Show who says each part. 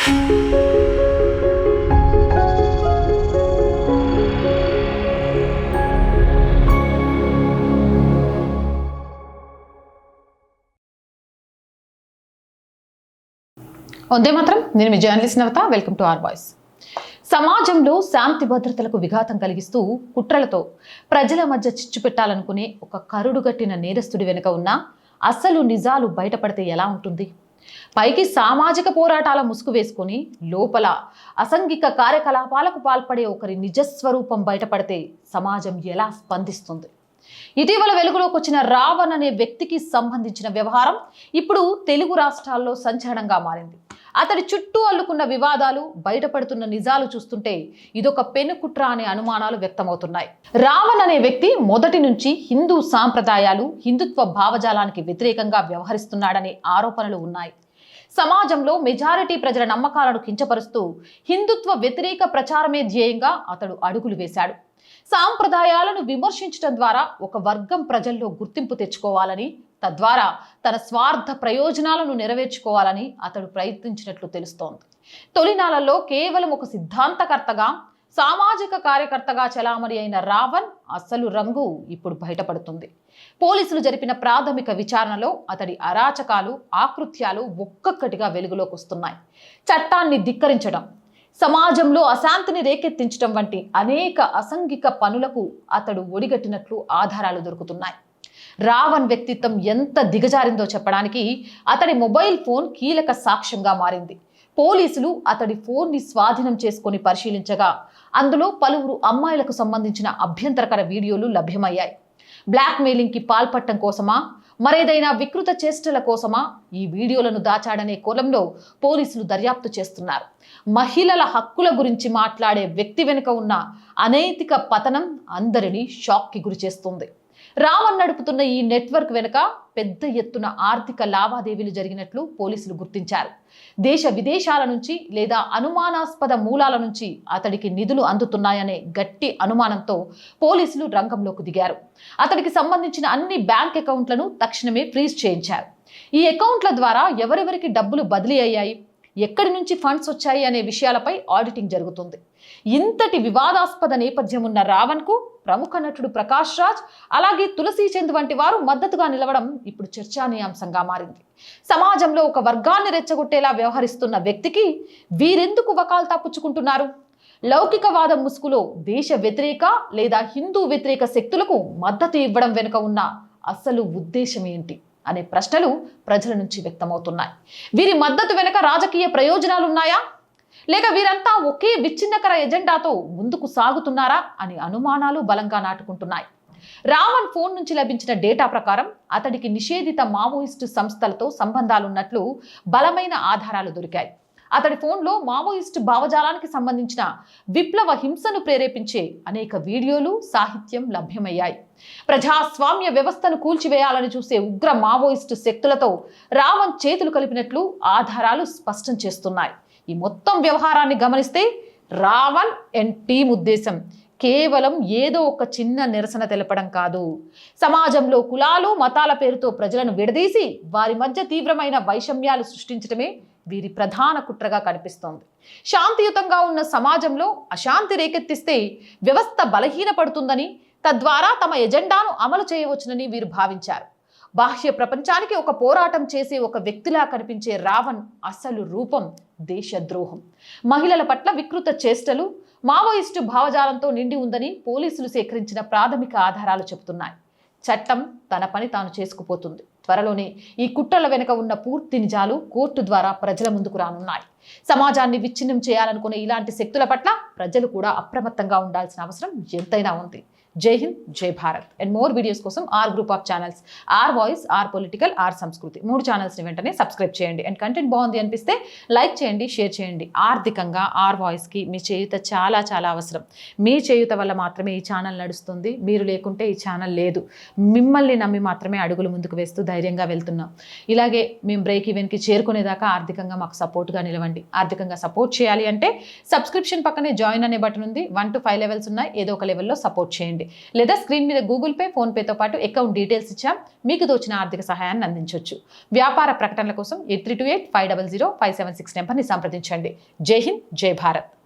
Speaker 1: వందే మాత్రం. నేను మీ journalist Navata. Welcome to our voice. సమాజంలో శాంతి భద్రతలకు విఘాతం కలిగిస్తూ కుట్రలతో ప్రజల మధ్య చిచ్చు పెట్టాలనుకునే ఒక కరుడుగట్టిన నేరస్తుడి వెనుక ఉన్న అసలు నిజాలు బయటపడితే ఎలా ఉంటుంది? పైకి సామాజిక పోరాటాల ముసుగు వేసుకొని లోపల అసంఘిక కార్యకలాపాలకు పాల్పడే ఒకరి నిజస్వరూపం బయటపడితే సమాజం ఎలా స్పందిస్తుంది? ఇటీవల వెలుగులోకి వచ్చిన రావణ్ అనే వ్యక్తికి సంబంధించిన వ్యవహారం ఇప్పుడు తెలుగు రాష్ట్రాల్లో సంచలనంగా మారింది. అతడి చుట్టూ అల్లుకున్న వివాదాలు, బయటపడుతున్న నిజాలు చూస్తుంటే ఇదొక పెనుకుట్ర అనే అనుమానాలు వ్యక్తమవుతున్నాయి. రావణ్ అనే వ్యక్తి మొదటి నుంచి హిందూ సాంప్రదాయాలు, హిందుత్వ భావజాలానికి వ్యతిరేకంగా వ్యవహరిస్తున్నాడనే ఆరోపణలు ఉన్నాయి. సమాజంలో మెజారిటీ ప్రజల నమ్మకాలను కించపరుస్తూ హిందుత్వ వ్యతిరేక ప్రచారమే ధ్యేయంగా అతడు అడుగులు వేశాడు. సాంప్రదాయాలను విమర్శించడం ద్వారా ఒక వర్గం ప్రజల్లో గుర్తింపు తెచ్చుకోవాలని, తద్వారా తన స్వార్థ ప్రయోజనాలను నెరవేర్చుకోవాలని అతడు ప్రయత్నించినట్లు తెలుస్తోంది. తొలినాళ్లలో కేవలం ఒక సిద్ధాంతకర్తగా, సామాజిక కార్యకర్తగా చలామణి అయిన రావణ్ అసలు రంగు ఇప్పుడు బయటపడుతుంది. పోలీసులు జరిపిన ప్రాథమిక విచారణలో అతడి అరాచకాలు, ఆకృత్యాలు ఒక్కొక్కటిగా వెలుగులోకి వస్తున్నాయి. చట్టాన్ని ధిక్కరించడం, సమాజంలో అశాంతిని రేకెత్తించడం వంటి అనేక అసంఘిక పనులకు అతడు ఒడిగట్టినట్లు ఆధారాలు దొరుకుతున్నాయి. రావణ్ వ్యక్తిత్వం ఎంత దిగజారిందో చెప్పడానికి అతడి మొబైల్ ఫోన్ కీలక సాక్ష్యంగా మారింది. పోలీసులు అతడి ఫోన్ని స్వాధీనం చేసుకొని పరిశీలించగా అందులో పలువురు అమ్మాయిలకు సంబంధించిన అభ్యంతరకర వీడియోలు లభ్యమయ్యాయి. బ్లాక్మెయిలింగ్కి పాల్పడటం కోసమా, మరేదైనా వికృత చేష్టల కోసమా ఈ వీడియోలను దాచాడనే కోణంలో పోలీసులు దర్యాప్తు చేస్తున్నారు. మహిళల హక్కుల గురించి మాట్లాడే వ్యక్తి వెనుక ఉన్న అనైతిక పతనం అందరినీ షాక్కి గురి చేస్తుంది. రావణ్ నడుపుతున్న ఈ నెట్వర్క్ వెనుక పెద్ద ఎత్తున ఆర్థిక లావాదేవీలు జరిగినట్లు పోలీసులు గుర్తించారు. దేశ విదేశాల నుంచి లేదా అనుమానాస్పద మూలాల నుంచి అతడికి నిధులు అందుతున్నాయనే గట్టి అనుమానంతో పోలీసులు రంగంలోకి దిగారు. అతడికి సంబంధించిన అన్ని బ్యాంక్ అకౌంట్లను తక్షణమే ఫ్రీజ్ చేయించారు. ఈ అకౌంట్ల ద్వారా ఎవరెవరికి డబ్బులు బదిలీ అయ్యాయి, ఎక్కడి నుంచి ఫండ్స్ వచ్చాయి అనే విషయాలపై ఆడిటింగ్ జరుగుతుంది. ఇంతటి వివాదాస్పద నేపథ్యం ఉన్న రావణ్కు ప్రముఖ నటుడు ప్రకాష్ రాజ్, అలాగే తులసి చంద్ వంటి వారు మద్దతుగా నిలవడం ఇప్పుడు చర్చానీయాంశంగా మారింది. సమాజంలో ఒక వర్గాన్ని రెచ్చగొట్టేలా వ్యవహరిస్తున్న వ్యక్తికి వీరెందుకు వకాల్తా పుచ్చుకుంటున్నారు? లౌకికవాదం ముసుగులో దేశ వ్యతిరేక లేదా హిందూ వ్యతిరేక శక్తులకు మద్దతు ఇవ్వడం వెనుక ఉన్న అసలు ఉద్దేశం ఏంటి అనే ప్రశ్నలు ప్రజల నుంచి వ్యక్తమవుతున్నాయి. వీరి మద్దతు వెనుక రాజకీయ ప్రయోజనాలున్నాయా, లేక వీరంతా ఒకే విచ్ఛిన్నకర ఎజెండాతో ముందుకు సాగుతున్నారా అనే అనుమానాలు బలంగా నాటుకుంటున్నాయి. రావణ్ ఫోన్ నుంచి లభించిన డేటా ప్రకారం అతడికి నిషేధిత మావోయిస్టు సంస్థలతో సంబంధాలున్నట్లు బలమైన ఆధారాలు దొరికాయి. అతడి ఫోన్లో మావోయిస్టు భావజాలానికి సంబంధించిన విప్లవ హింసను ప్రేరేపించే అనేక వీడియోలు, సాహిత్యం లభ్యమయ్యాయి. ప్రజాస్వామ్య వ్యవస్థను కూల్చివేయాలని చూసే ఉగ్ర మావోయిస్టు శక్తులతో రావణ్ చేతులు కలిపినట్లు ఆధారాలు స్పష్టం చేస్తున్నాయి. ఈ మొత్తం వ్యవహారాన్ని గమనిస్తే రావణ్ అండ్ టీం ఉద్దేశం కేవలం ఏదో ఒక చిన్న నిరసన తెలపడం కాదు. సమాజంలో కులాలు, మతాల పేరుతో ప్రజలను విడదీసి వారి మధ్య తీవ్రమైన వైషమ్యాలు సృష్టించడమే వీరి ప్రధాన కుట్రగా కనిపిస్తోంది. శాంతియుతంగా ఉన్న సమాజంలో అశాంతి రేకెత్తిస్తే వ్యవస్థ బలహీనపడుతుందని, తద్వారా తమ ఎజెండాను అమలు చేయవచ్చునని వీరు భావించారు. బాహ్య ప్రపంచానికి ఒక పోరాటం చేసే ఒక వ్యక్తిలా కనిపించే రావణ్ అసలు రూపం దేశద్రోహం, మహిళల పట్ల వికృత చేష్టలు, మావోయిస్టు భావజాలంతో నిండి ఉందని పోలీసులు సేకరించిన ప్రాథమిక ఆధారాలు చెబుతున్నాయి. చట్టం తన పని తాను చేసుకుపోతుంది. త్వరలోనే ఈ కుట్రల వెనుక ఉన్న పూర్తి నిజాలు కోర్టు ద్వారా ప్రజల ముందుకు రానున్నాయి. సమాజాన్ని విచ్ఛిన్నం చేయాలనుకునే ఇలాంటి శక్తుల పట్ల ప్రజలు కూడా అప్రమత్తంగా ఉండాల్సిన అవసరం ఎంతైనా ఉంది. జై హింద్, జై భారత్. అండ్ మోర్ వీడియోస్ కోసం our group of channels, our voice, our political, our Sanskriti 3 ఛానల్స్ని వెంటనే సబ్స్క్రైబ్ చేయండి. అండ్ కంటెంట్ బాగుంది అనిపిస్తే లైక్ చేయండి, షేర్ చేయండి. ఆర్థికంగా ఆర్ వాయిస్కి మీ చేయూత చాలా చాలా అవసరం. మీ చేయూత వల్ల మాత్రమే ఈ ఛానల్ నడుస్తుంది. మీరు లేకుంటే ఈ ఛానల్ లేదు. మిమ్మల్ని నమ్మి మాత్రమే అడుగులు ముందుకు వేస్తూ ధైర్యంగా వెళ్తున్నాం. ఇలాగే మేము బ్రేక్ ఈవెన్కి చేరుకునేదాకా ఆర్థికంగా మాకు సపోర్ట్గా నిలవండి. ఆర్థికంగా సపోర్ట్ చేయాలి అంటే సబ్స్క్రిప్షన్ పక్కనే జాయిన్ అనే బటన్ ఉంది. 1 to 5 లెవెల్స్ ఉన్నాయి. ఏదో ఒక లెవెల్లో సపోర్ట్ చేయండి. లేదా స్క్రీన్ మీద గూగుల్ పే, ఫోన్ పేతో పాటు అకౌంట్ డీటెయిల్స్ ఇచ్చాం. మీకు తోచిన ఆర్థిక సహాయాన్ని అందించవచ్చు. వ్యాపార ప్రకటనల కోసం 8328 500 576 నెంబర్ని సంప్రదించండి. జై హింద్, జై భారత్.